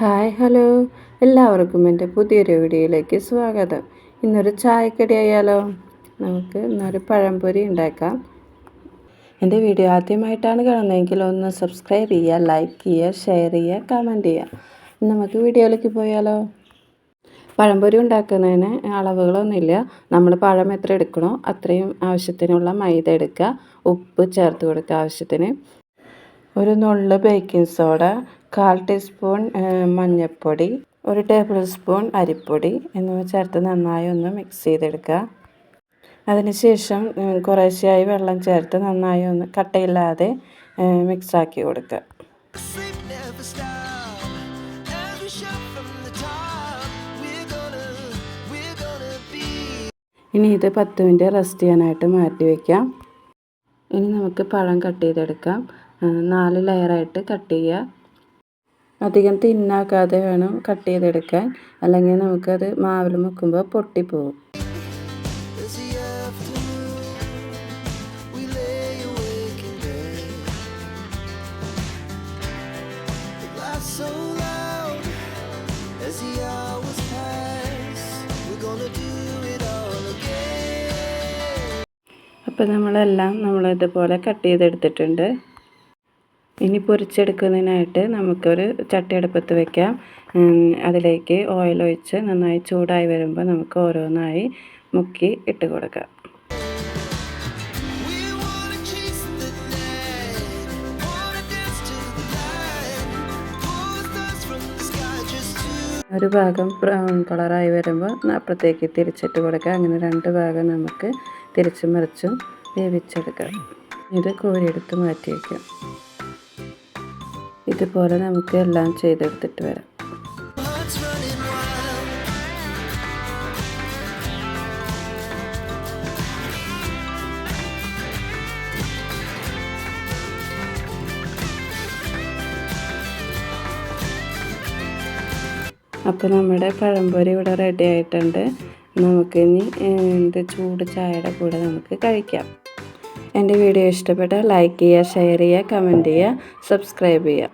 Hi hello എല്ലാവർക്കും എൻ്റെ പുതിയൊരു വീഡിയോയിലേക്ക് സ്വാഗതം. ഇന്നൊരു ചായക്കടി ആയാലോ? നമുക്ക് ഇന്നൊരു പഴംപൊരി ഉണ്ടാക്കാം. എൻ്റെ വീഡിയോ ആദ്യമായിട്ടാണ് കാണുന്നതെങ്കിൽ ഒന്ന് സബ്സ്ക്രൈബ് ചെയ്യുക, ലൈക്ക് ചെയ്യുക, ഷെയർ ചെയ്യുക, കമൻറ്റ് ചെയ്യുക. നമുക്ക് വീഡിയോയിലേക്ക് പോയാലോ? പഴംപൊരി ഉണ്ടാക്കുന്നതിന് അളവുകളൊന്നുമില്ല. നമ്മൾ പഴം എത്ര എടുക്കണോ അത്രയും ആവശ്യത്തിനുള്ള മൈദ എടുക്കുക, ഉപ്പ് ചേർത്ത് കൊടുക്കുക ആവശ്യത്തിന്, ഒരു നുള്ള് ബേക്കിംഗ് സോഡ, 1/4 ടീസ്പൂൺ മഞ്ഞൾപ്പൊടി, 1 ടേബിൾ സ്പൂൺ അരിപ്പൊടി എന്നിവ ചേർത്ത് നന്നായി ഒന്ന് മിക്സ് ചെയ്തെടുക്കുക. അതിനുശേഷം കുറേശ്ശെയായി വെള്ളം ചേർത്ത് നന്നായി ഒന്ന് കട്ടയില്ലാതെ മിക്സാക്കി കൊടുക്കുക. ഇനി ഇത് 10 മിനിറ്റ് റെസ്റ്റ് ചെയ്യാനായിട്ട് മാറ്റി വയ്ക്കാം. ഇനി നമുക്ക് പഴം കട്ട് ചെയ്തെടുക്കാം. 4 ലെയറായിട്ട് കട്ട് ചെയ്യുക. അധികം തിന്നാക്കാതെ വേണം കട്ട് ചെയ്തെടുക്കാൻ, അല്ലെങ്കിൽ നമുക്കത് മാവിൽ മുക്കുമ്പോൾ പൊട്ടിപ്പോവും. അപ്പോൾ നമ്മളിതുപോലെ കട്ട് ചെയ്തെടുത്തിട്ടുണ്ട്. ഇനി പൊരിച്ചെടുക്കുന്നതിനായിട്ട് നമുക്കൊരു ചട്ടി അടുപ്പത്ത് വയ്ക്കാം. അതിലേക്ക് ഓയിൽ ഒഴിച്ച് നന്നായി ചൂടായി വരുമ്പോൾ നമുക്ക് ഓരോന്നായി മുക്കി ഇട്ട് കൊടുക്കാം. ഒരു ഭാഗം ബ്രൗൺ കളറായി വരുമ്പോൾ അപ്പുറത്തേക്ക് തിരിച്ചിട്ട് കൊടുക്കുക. അങ്ങനെ 2 ഭാഗം നമുക്ക് തിരിച്ചും മറിച്ചും വേവിച്ചെടുക്കാം. ഇത് കോരിയെടുത്ത് മാറ്റി വയ്ക്കാം. ഇതുപോലെ നമുക്ക് എല്ലാം ചെയ്തെടുത്തിട്ട് വരാം. അപ്പോൾ നമ്മുടെ പഴംപൊരി ഇവിടെ റെഡി ആയിട്ടുണ്ട്. നമുക്കിനി ഇത് ചൂട് ചായയുടെ കൂടെ നമുക്ക് കഴിക്കാം. എൻ്റെ വീഡിയോ ഇഷ്ടപ്പെട്ടാൽ ലൈക്ക് ചെയ്യുക, ഷെയർ ചെയ്യുക, കമൻറ്റ് ചെയ്യുക, സബ്സ്ക്രൈബ് ചെയ്യുക.